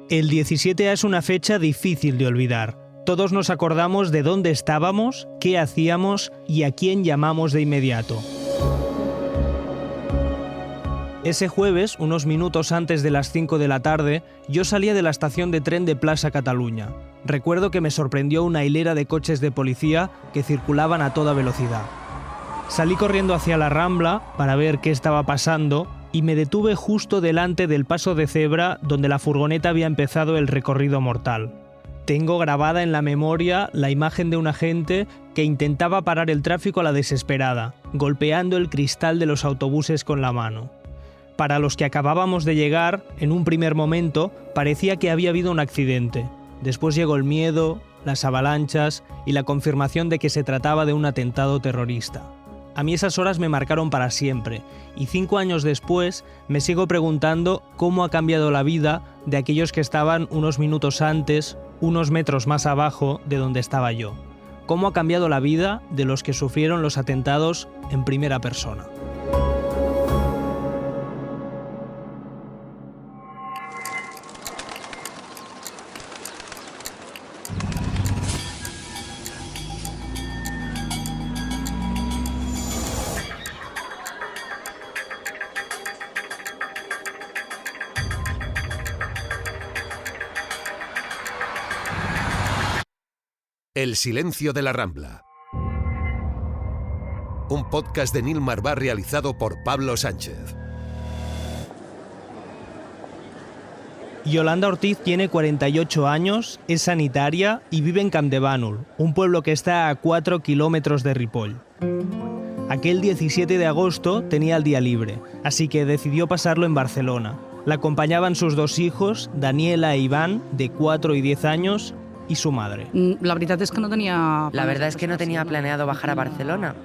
El 17A es una fecha difícil de olvidar. Todos nos acordamos de dónde estábamos, qué hacíamos y a quién llamamos de inmediato. Ese jueves, unos minutos antes de las 5 de la tarde, yo salía de la estación de tren de Plaça Catalunya. Recuerdo que me sorprendió una hilera de coches de policía que circulaban a toda velocidad. Salí corriendo hacia la Rambla para ver qué estaba pasando y me detuve justo delante del paso de cebra donde la furgoneta había empezado el recorrido mortal. Tengo grabada en la memoria la imagen de un agente que intentaba parar el tráfico a la desesperada, golpeando el cristal de los autobuses con la mano. Para los que acabábamos de llegar, en un primer momento parecía que había habido un accidente. Después llegó el miedo, las avalanchas y la confirmación de que se trataba de un atentado terrorista. A mí esas horas me marcaron para siempre, y 5 años después me sigo preguntando cómo ha cambiado la vida de aquellos que estaban unos minutos antes, unos metros más abajo de donde estaba yo. Cómo ha cambiado la vida de los que sufrieron los atentados en primera persona. El silencio de la Rambla. Un podcast de Nil Marvá realizado por Pablo Sánchez. Yolanda Ortiz tiene 48 años, es sanitaria y vive en Campdevànol, un pueblo que está a 4 kilómetros de Ripoll. Aquel 17 de agosto tenía el día libre, así que decidió pasarlo en Barcelona. La acompañaban sus 2 hijos, Daniela e Iván, de 4 y 10 años, y su madre. La verdad es que no tenía planeado bajar a Barcelona.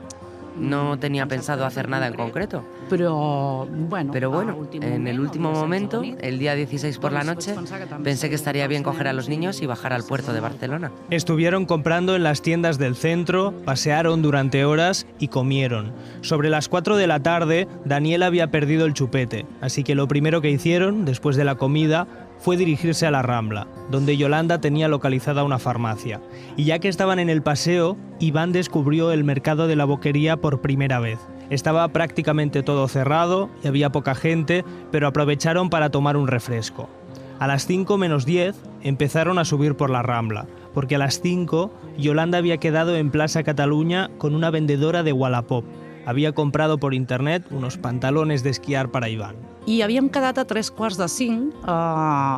No tenía pensado hacer nada en concreto. Pero bueno, en el último momento, el día 16 por la noche, pensé que estaría bien coger a los niños y bajar al puerto de Barcelona. Estuvieron comprando en las tiendas del centro, pasearon durante horas y comieron. Sobre las 4 de la tarde, Daniela había perdido el chupete, así que lo primero que hicieron, después de la comida, fue dirigirse a la Rambla, donde Yolanda tenía localizada una farmacia. Y ya que estaban en el paseo, Iván descubrió el mercado de la Boquería por primera vez. Estaba prácticamente todo cerrado y había poca gente, pero aprovecharon para tomar un refresco. A las 5 menos 10 empezaron a subir por la Rambla, porque a las 5 Yolanda había quedado en Plaça Catalunya con una vendedora de Wallapop. Había comprado por internet unos pantalones de esquiar para Iván. I havíem quedat a 3:45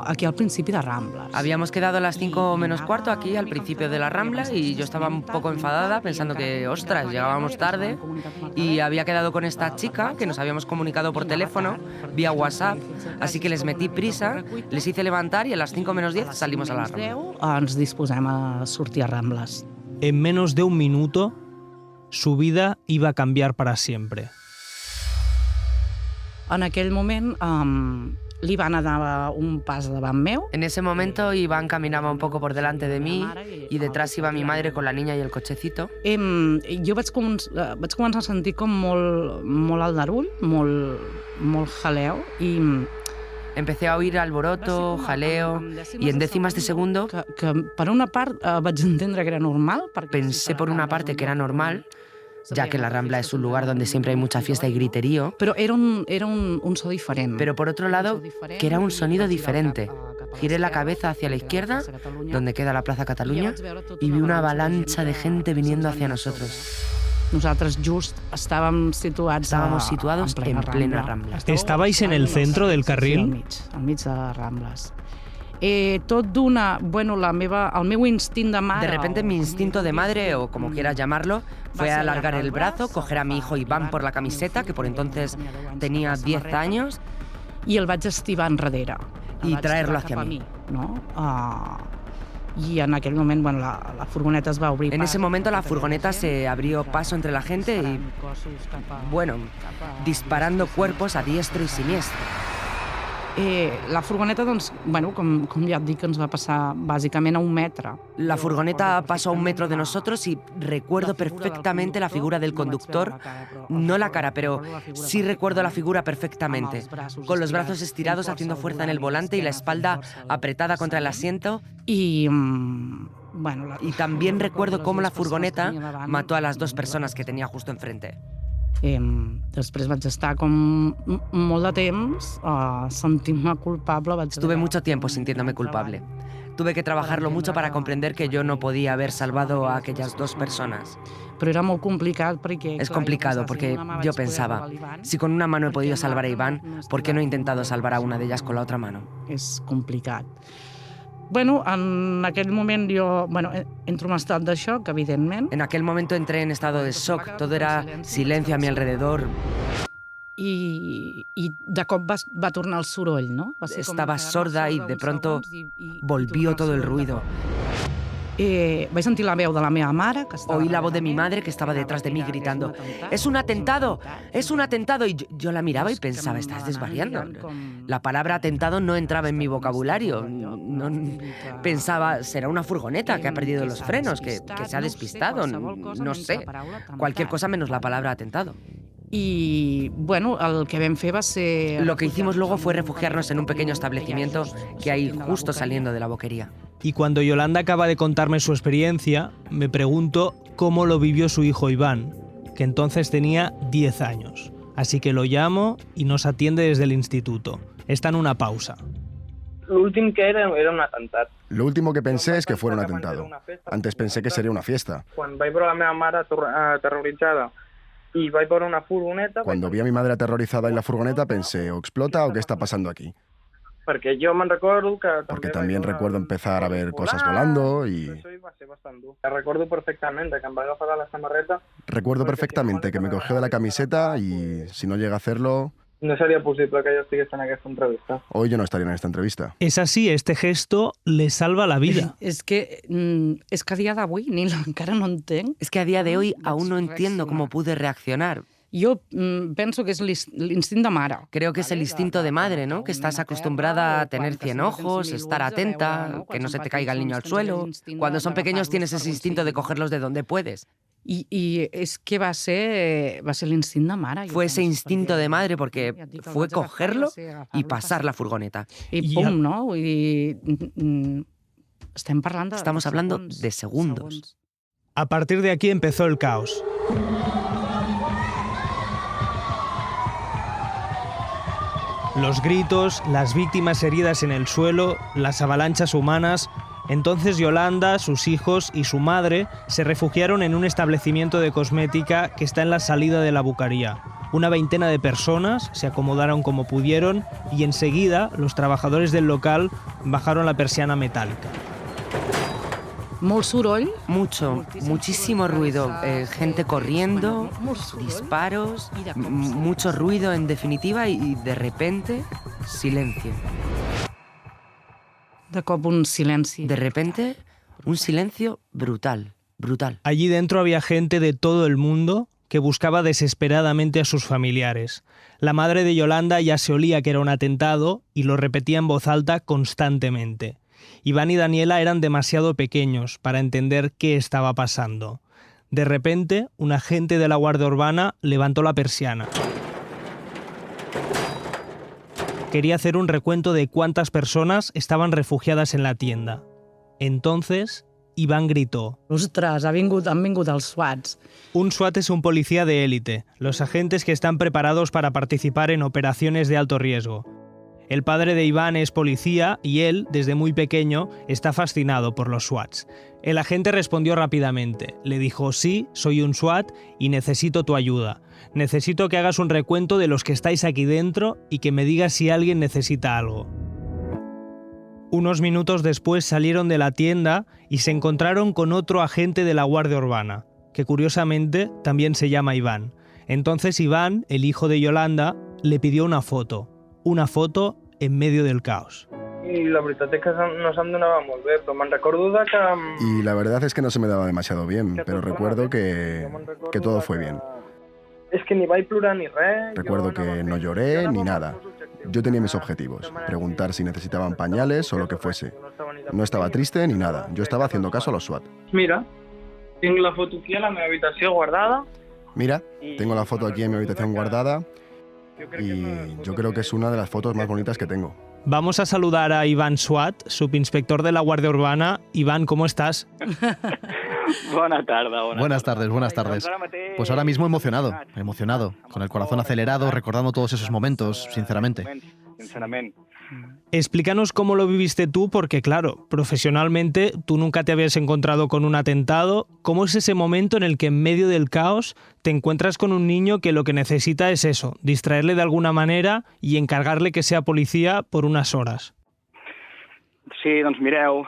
aquí al principi de Rambles. Habíamos quedado a las 5 menos cuarto aquí al principio de la Rambla y yo estaba un poco enfadada pensando que, ostras, llegábamos tarde y había quedado con esta chica que nos habíamos comunicado por teléfono vía WhatsApp, así que les metí prisa, les hice levantar y a las 5 menos 10 salimos a la Rambla. Ens disposem a sortir a Rambles. En menos de un minuto, su vida iba a cambiar para siempre. En aquell moment l'Ivan anava un pas davant meu. En ese momento Iván caminaba un poco por delante de mí y detrás iba mi madre con la niña y el cochecito. Jo vaig començar a sentir com molt aldarull, molt jaleo i empecé a oír alboroto, jaleo, y en décimas de segundo que per una part vaig entendre que era normal. Pensé por una parte que era normal, ya que la Rambla es un lugar donde siempre hay mucha fiesta y griterío. Pero era un so diferent. Pero por otro lado, que era un sonido diferente. Giré la cabeza hacia la izquierda, donde queda la Plaza Catalunya, y vi una avalancha de gente viniendo hacia nosotros. Nosaltres just estábamos situados en plena Rambla. ¿Estabais en el centro del carril? Sí, al mig de Rambles. Tot d'una... Bueno, el meu instint de mare... De repente mi instinto de madre, o como quieras llamarlo, fue alargar el brazo, coger a mi hijo Iván por la camiseta, que por entonces tenía 10 años, i el vaig estivar enrere. Y traerlo hacia mí. No? Y en aquel momento, bueno, la furgoneta es va abrir. En ese momento la furgoneta se abrió paso entre la gente y, bueno, disparando cuerpos a diestro y siniestro. La furgoneta, doncs, bueno, com ja et dic, ens va passar bàsicament a 1 metre. La furgoneta pasó a 1 metro de nosotros y recuerdo perfectamente la figura del conductor, no la cara, pero sí recuerdo la figura perfectamente, con los brazos estirados haciendo fuerza en el volante y la espalda apretada contra el asiento. I, bueno, Y también recuerdo cómo la furgoneta mató a las 2 personas que tenía justo enfrente. Després vaig estar com molt de temps sentint-me culpable. Estuve mucho tiempo sintiéndome culpable. Tuve que trabajarlo mucho para comprender que yo no podía haber salvado a aquellas 2 personas. Però era molt complicat perquè... Es complicado porque yo pensaba, si con una mano he podido salvar a Iván, ¿por qué no he intentado salvar a una de ellas con la otra mano? És complicat. Bueno, en aquell moment jo entro en un estat de xoc, evidentment. En aquel momento entré en estado de shock, todo era silencio a mi alrededor. I de cop va tornar el soroll, no? Estaba sorda y de pronto volvió todo el ruido. Vaig sentir la veu de la meva mare, que estava... Oí la voz de mi madre que estaba detrás de mí gritando, ¡es un atentado! ¡Es un atentado! Y yo la miraba y pensaba, estás desvariando. La palabra atentado no entraba en mi vocabulario. Pensaba, será una furgoneta que ha perdido los frenos, que se ha despistado, no sé. Cualquier cosa menos la palabra atentado. Y bueno, el que vam fer va ser... Lo que hicimos luego fue refugiarnos en un pequeño establecimiento que hay justo saliendo de la boquería. Y cuando Yolanda acaba de contarme su experiencia, me pregunto cómo lo vivió su hijo Iván, que entonces tenía 10 años. Así que lo llamo y nos atiende desde el instituto. Está en una pausa. L'últim que era un atemptat. Lo último que pensé es que fuera un atentado. Antes pensé que sería una fiesta. Quan vaig veure la meva mare aterroritzada y vaig veure una furgoneta... Cuando vi a mi madre aterrorizada en la furgoneta pensé, o explota o qué está pasando aquí. Perquè jo me'n recordo que... Porque también recuerdo empezar a ver cosas volando y... Això va ser bastant dur. Recordo perfectamente que em va agafar de la samarreta... Recuerdo perfectamente que me cogió de la camiseta y si no llega a hacerlo... No seria possible que jo estigués en aquesta entrevista. Hoy yo no estaría en esta entrevista. Es así, este gesto le salva la vida. És que a dia d'avui encara no entenc. Es que a día de hoy aún no entiendo cómo pude reaccionar. Jo penso que és l'instint de mare. Creo que es el instinto de madre, ¿no? Que estás acostumbrada a tener 100 ojos, estar atenta, que no se te caiga el niño al suelo. Cuando son pequeños tienes ese instinto de cogerlos de donde puedes. I és que va ser l'instint de mare. Fue ese instinto de madre porque fue cogerlo y pasar la furgoneta. I pum, no? Vull dir, estem parlant de... Estamos hablando de segundos. A partir de aquí empezó el caos. Los gritos, las víctimas heridas en el suelo, las avalanchas humanas. Entonces Yolanda, sus hijos y su madre se refugiaron en un establecimiento de cosmética que está en la salida de la Bucaría. Una veintena de personas se acomodaron como pudieron y enseguida los trabajadores del local bajaron la persiana metálica. Molt soroll. Muchísimo ruido. Gente corriendo, disparos, mucho ruido en definitiva y de repente, silencio. De cop un silenci. De repente, un silencio brutal, brutal. Allí dentro había gente de todo el mundo que buscaba desesperadamente a sus familiares. La madre de Yolanda ya se olía que era un atentado y lo repetía en voz alta constantemente. Iván y Daniela eran demasiado pequeños para entender qué estaba pasando. De repente, un agente de la Guardia Urbana levantó la persiana. Quería hacer un recuento de cuántas personas estaban refugiadas en la tienda. Entonces, Iván gritó: Ostres, han vingut els SWATs. Un SWAT es un policía de élite, los agentes que están preparados para participar en operaciones de alto riesgo. El padre de Iván es policía y él, desde muy pequeño, está fascinado por los SWATs. El agente respondió rápidamente. Le dijo: sí, soy un SWAT y necesito tu ayuda. Necesito que hagas un recuento de los que estáis aquí dentro y que me digas si alguien necesita algo. Unos minutos después salieron de la tienda y se encontraron con otro agente de la Guardia Urbana, que curiosamente también se llama Iván. Entonces Iván, el hijo de Yolanda, le pidió una foto en medio del caos. Y la veritat es que no se'm donava molt bé, però me'n recordo de que... Y la verdad es que no se me daba demasiado bien, pero recuerdo que todo fue bien. Es que ni vaig plorar ni res. Recuerdo que no lloré ni nada. Yo tenía mis objetivos, preguntar si necesitaban pañales o lo que fuese. No estaba triste ni nada, yo estaba haciendo caso a los SWAT. Mira, tinc la foto aquí a la meva habitació guardada. Mira, tengo la foto aquí en mi habitación guardada y yo creo que es una de las fotos más bonitas que tengo. Vamos a saludar a Iván Swat, subinspector de la Guardia Urbana. Iván, ¿cómo estás? Bona tarda. Buenas tardes. Pues ahora mismo emocionado, con el corazón acelerado, recordando todos esos momentos, sinceramente. Explícanos cómo lo viviste tú, porque claro, profesionalmente tú nunca te habías encontrado con un atentado. ¿Cómo es ese momento en el que en medio del caos te encuentras con un niño que lo que necesita es eso, distraerle de alguna manera y encargarle que sea policía por unas horas? Sí, doncs mireu...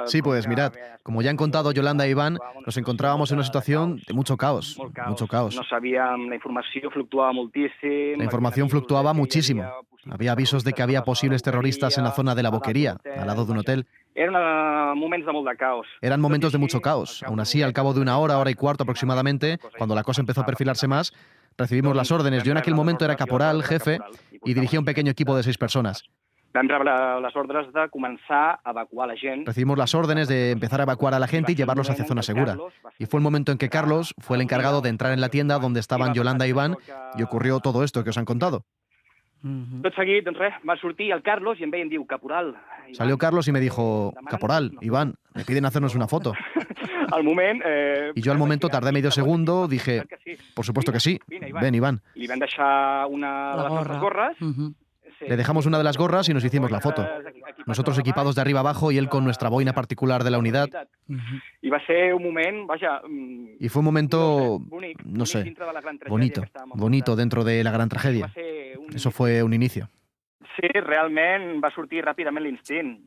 Sí, pues mirad, como ya han contado Yolanda e Iván, nos encontrábamos en una situación de mucho caos. No sabíem, la informació fluctuava moltíssim... La información fluctuaba muchísimo. Había avisos de que había posibles terroristas en la zona de la Boquería, al lado de un hotel. Eran momentos de molt de caos. Eran momentos de mucho caos. Aún así, al cabo de una hora y cuarto aproximadamente, cuando la cosa empezó a perfilarse más, recibimos las órdenes. Yo en aquel momento era caporal, jefe, y dirigía un pequeño equipo de 6 personas. Vam rebre les ordres de començar a evacuar a la gent. Recibimos las órdenes de empezar a evacuar a la gente y llevarlos hacia zona segura. Y fue el momento en que Carlos fue el encargado de entrar en la tienda donde estaban Yolanda e Iván y ocurrió todo esto que os han contado. Tot seguit, doncs res, va sortir el Carlos i em veia i em diu, caporal... Salió Carlos y me dijo, caporal, Iván, me piden hacernos una foto. Al moment... Y yo al momento tardé medio segundo, dije, por supuesto que sí, ven Iván. Li vam deixar una de les nostres gorres. Le dejamos una de las gorras y nos hicimos la foto. Nosotros equipados de arriba abajo y él con nuestra boina particular de la unidad. I va ser un moment, vaja... Y fue un momento, no sé, bonito dentro de la gran tragedia. Eso fue un inicio. Sí, realment va sortir ràpidament l'instint.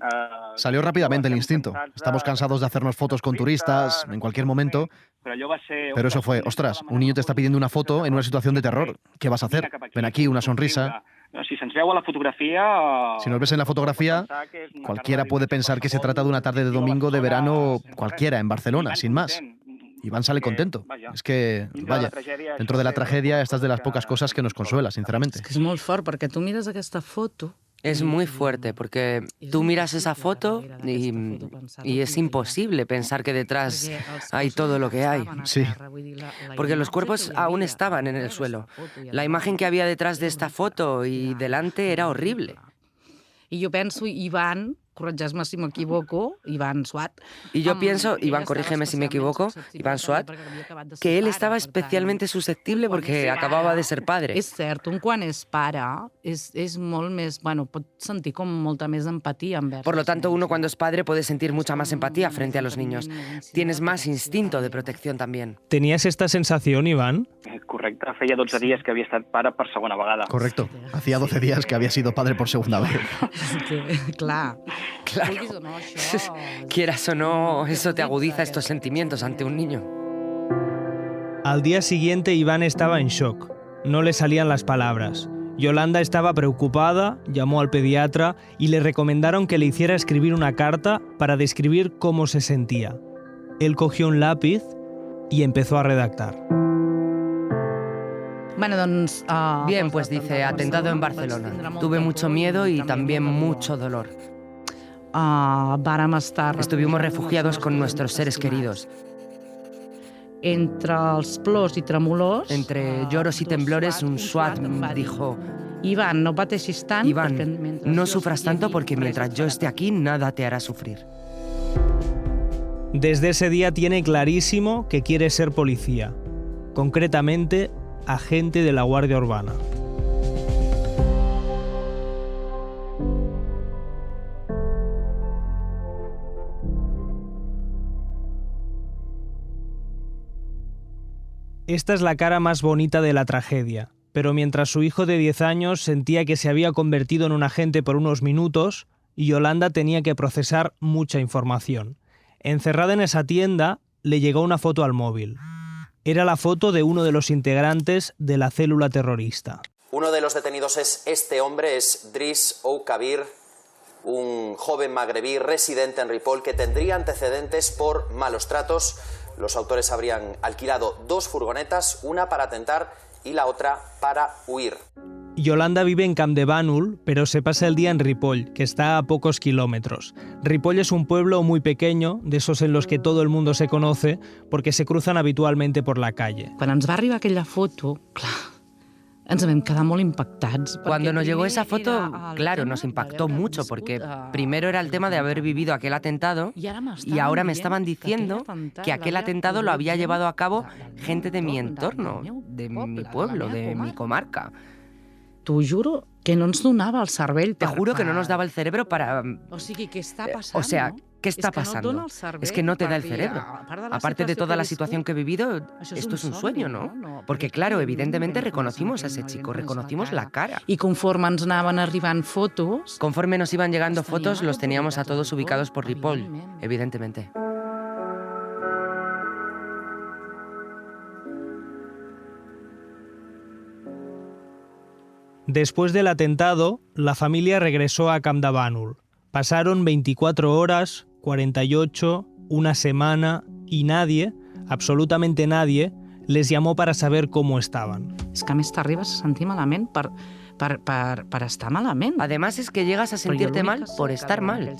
Salió rápidamente el instinto. Estamos cansados de hacernos fotos con turistas en cualquier momento. Pero eso fue, ostras, un niño te está pidiendo una foto en una situación de terror. ¿Qué vas a hacer? Ven aquí, una sonrisa. Si se'ns veu a la fotografia... Si nos ves en la fotografía, cualquiera puede pensar que se trata de una tarde de domingo de verano cualquiera en Barcelona, sin más. Iván sale contento. Es que, vaya, dentro de la tragedia esta es de las pocas cosas que nos consuela, sinceramente. És que és molt fort, perquè tu mires aquesta foto... Es muy fuerte porque tú miras esa foto y es imposible pensar que detrás hay todo lo que hay. Sí. Porque los cuerpos aún estaban en el suelo. La imagen que había detrás de esta foto y delante era horrible. I jo penso, Iván, corregeix-me si m'equivoco, Iván Swat... Y yo pienso, Iván, corrígeme si me equivoco, Iván Swat, que él estaba especialmente susceptible porque acababa de ser padre. És cert, un quan és pare és molt més... Bueno, pot sentir com molta més empatia envers... Por lo tanto, uno cuando es padre puede sentir mucha más empatía frente a los niños. Tienes más instinto de protección también. ¿Tenías esta sensación, Iván? Correcte, feia 12 dies que havia estat pare per segona vegada. Correcto. Hacía 12 días que había sido padre por segunda vez. Clar. Claro. Quieras o no, eso te agudiza estos sentimientos ante un niño. Al día siguiente Iván estaba en shock. No le salían las palabras. Yolanda estaba preocupada, llamó al pediatra y le recomendaron que le hiciera escribir una carta para describir cómo se sentía. Él cogió un lápiz y empezó a redactar. Bueno, doncs, Bien, pues dice, atentado en Barcelona. Tuve mucho miedo y también mucho dolor. Vàrem estar... Estuvimos refugiados con nuestros seres queridos. Entre els plors i tremolors... Entre lloros y temblores, un SWAT dijo... Iván, no pateixis tant... Iván, no sufras tanto porque mientras yo esté aquí, nada te hará sufrir. Desde ese día tiene clarísimo que quiere ser policía. Concretamente, agente de la Guardia Urbana. Esta es la cara más bonita de la tragedia, pero mientras su hijo de 10 años sentía que se había convertido en un agente por unos minutos, Yolanda tenía que procesar mucha información. Encerrada en esa tienda, le llegó una foto al móvil. Era la foto de uno de los integrantes de la célula terrorista. Uno de los detenidos es este hombre, es Driss Oukabir, un joven magrebí residente en Ripoll que tendría antecedentes por malos tratos. Los autores habrían alquilado 2 furgonetas, una para atentar y la otra para huir. Yolanda vive en Campdevànol, pero se pasa el día en Ripoll, que está a pocos kilómetros. Ripoll es un pueblo muy pequeño, de esos en los que todo el mundo se conoce, porque se cruzan habitualmente por la calle. Quan ens va arribar aquella foto, clar, ens vam quedar molt impactats. Cuando nos llegó esa foto, claro, nos impactó mucho, porque primero era el tema de haber vivido aquel atentado y ahora me estaban diciendo que aquel atentado lo había llevado a cabo gente de mi entorno, de mi pueblo, de mi comarca. T'ho juro que no ens donava el cervell. Te juro que no nos daba el cerebro para... O sigui, què està passant? O sea, ¿qué está pasando? Es que no te da el cerebro. Aparte de toda la situación que he vivido, esto es un sueño, ¿no? Porque claro, evidentemente reconocimos a ese chico, reconocimos la cara. I conforme ens anaven arribant fotos... Conforme nos iban llegando fotos, los teníamos a todos ubicados por Ripoll, evidentemente. Después del atentado, la familia regresó a Campdevànol. Pasaron 24 horas, 48, una semana y nadie, absolutamente nadie, les llamó para saber cómo estaban. És que a més t'arribes a sentir malament per estar malament. Además es que llegas a sentirte mal por estar mal.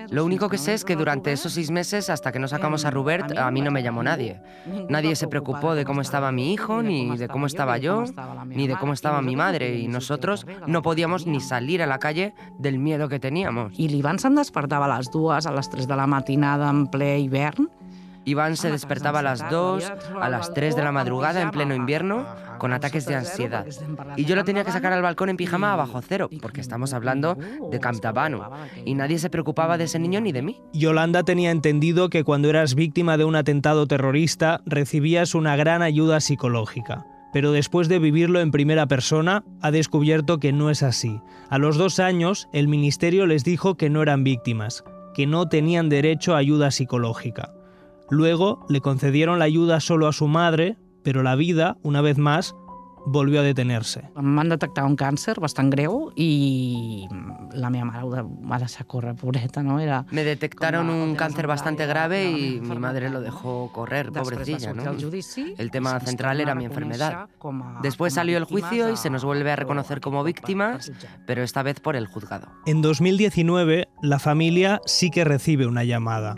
Lo único que sé es que durante esos 6 meses, hasta que no sacamos a Robert, a mí no me llamó nadie. Nadie se preocupó de cómo estaba mi hijo, ni de cómo estaba yo, ni de cómo estaba mi madre, y nosotros no podíamos ni salir a la calle del miedo que teníamos. I l'Ivan se'n despertava a les 2, a les 3 de la matinada en ple hivern. Iván se despertaba a las 2, a las 3 de la madrugada en pleno invierno, con ataques de ansiedad. Y yo lo tenía que sacar al balcón en pijama a bajo cero, porque estamos hablando de Campdevànol. Y nadie se preocupaba de ese niño ni de mí. Yolanda tenía entendido que cuando eras víctima de un atentado terrorista recibías una gran ayuda psicológica. Pero después de vivirlo en primera persona, ha descubierto que no es así. A los 2 años, el ministerio les dijo que no eran víctimas, que no tenían derecho a ayuda psicológica. Luego le concedieron la ayuda solo a su madre, pero la vida, una vez más, volvió a detenerse. Em van detectar un càncer bastant greu i la meva mare va deixar córrer, pobreta, no? Me detectaron un cáncer bastante grave y mi madre lo dejó correr, pobrecilla, ¿no? El tema central era mi enfermedad. Después salió el juicio y se nos vuelve a reconocer como víctimas, pero esta vez por el juzgado. En 2019, la familia sí que recibe una llamada.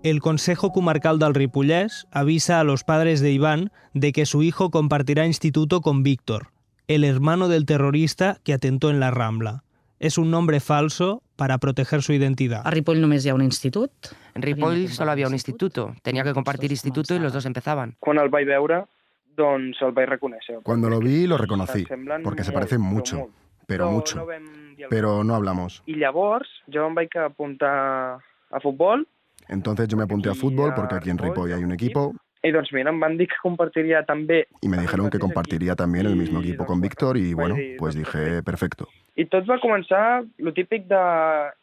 El Consejo Comarcal del Ripollès avisa a los padres de Iván de que su hijo compartirá instituto con Víctor, el hermano del terrorista que atentó en la Rambla. Es un nombre falso para proteger su identidad. A Ripoll només hi ha un institut. En Ripoll solo había un instituto. Tenía que compartir instituto y los dos empezaban. Quan el vaig veure, doncs el vaig reconèixer. Cuando lo vi, lo reconocí, porque se parecen mucho, pero mucho. Pero no hablamos. I llavors jo em vaig apuntar a futbol. Entonces yo me apunté a fútbol porque aquí en Ripoll hay un equipo. I doncs mira, em van dir que compartiria també... Y me dijeron que compartiría también el mismo equipo con Víctor y bueno, pues dije, perfecto. I tot va començar lo típic de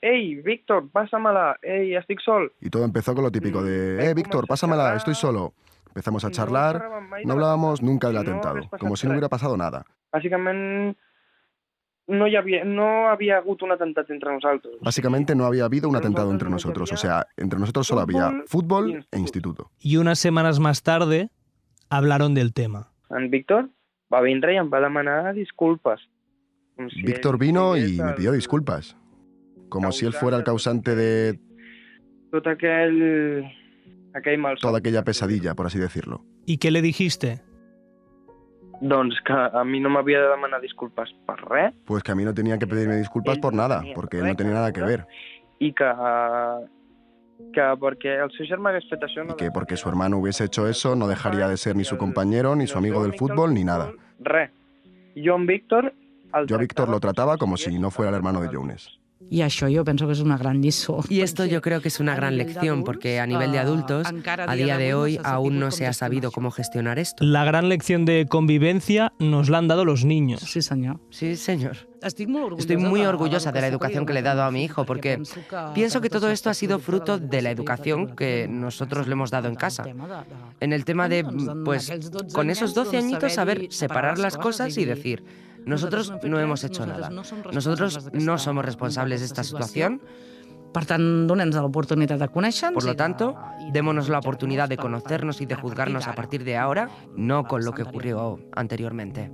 «Ei, Víctor, pásamela, ei, estic sol». Y todo empezó con lo típico de Víctor, pásamela, estoy solo. Empezamos a charlar, no hablábamos nunca del atentado, como si no hubiera pasado nada. Bàsicament, no había hagut un atentado entre nosotros. Básicamente no había habido un atentado entre nosotros, o sea, entre nosotros solo había fútbol e instituto. Y unas semanas más tarde, hablaron del tema. En Víctor va vindre i em va demanar disculpes. Víctor vino y me pidió disculpas, como si él fuera el causante de tot aquell malson. toda aquella pesadilla, por así decirlo. ¿Y qué le dijiste? Doncs que a mi no m'havia de demanar disculpes per res. Pues que a mí no tenía que pedirme disculpas por nada, porque él no tenía nada que ver. I que perquè el seu germà hagués fet això... Y que porque su hermano hubiese hecho eso, no dejaría de ser ni su compañero, ni su amigo del fútbol, ni nada. Res. Yo a Víctor lo trataba como si no fuera el hermano de Younes. I això jo penso que és una gran lliçó. Y esto yo creo que es una gran lección, porque a nivel de adultos, a día de hoy, aún no se ha sabido cómo gestionar esto. La gran lección de convivencia nos la han dado los niños. Sí, senyor. Sí, señor. Estoy muy orgullosa de la educación que le he dado a mi hijo, porque pienso que todo esto ha sido fruto de la educación que nosotros le hemos dado en casa. En el tema de, pues, con esos 12 añitos, saber separar las cosas y decir... Nosotros no hemos hecho nada. Nosotros no somos responsables de esta situación, Per tant, donem-nos l'oportunitat de conèixer-nos. Por lo tanto, démonos la oportunidad de conocernos y de juzgarnos a partir de ahora, no con lo que ocurrió anteriormente.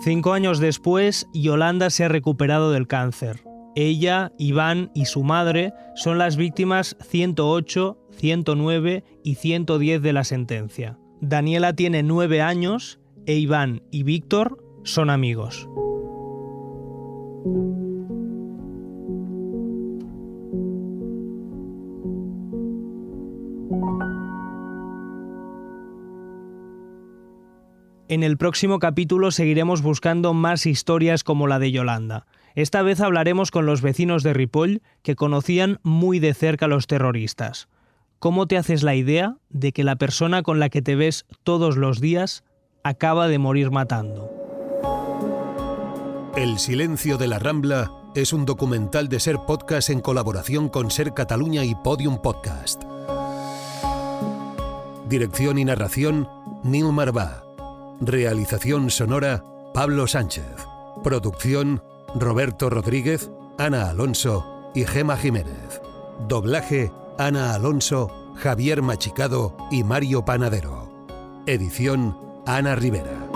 5 años después, Yolanda se ha recuperado del cáncer. Ella, Iván y su madre son las víctimas 108, 109 y 110 de la sentencia. Daniela tiene 9 años e Iván y Víctor son amigos. En el próximo capítulo seguiremos buscando más historias como la de Yolanda. Esta vez hablaremos con los vecinos de Ripoll que conocían muy de cerca a los terroristas. ¿Cómo te haces la idea de que la persona con la que te ves todos los días acaba de morir matando? El silencio de la Rambla es un documental de Ser Podcast en colaboración con Ser Catalunya y Podium Podcast. Dirección y narración, Nil Marvà. Realización sonora, Pablo Sánchez. Producción, Roberto Rodríguez, Ana Alonso y Gema Jiménez. Doblaje, Ana Alonso, Javier Machicado y Mario Panadero. Edición, Ana Rivera.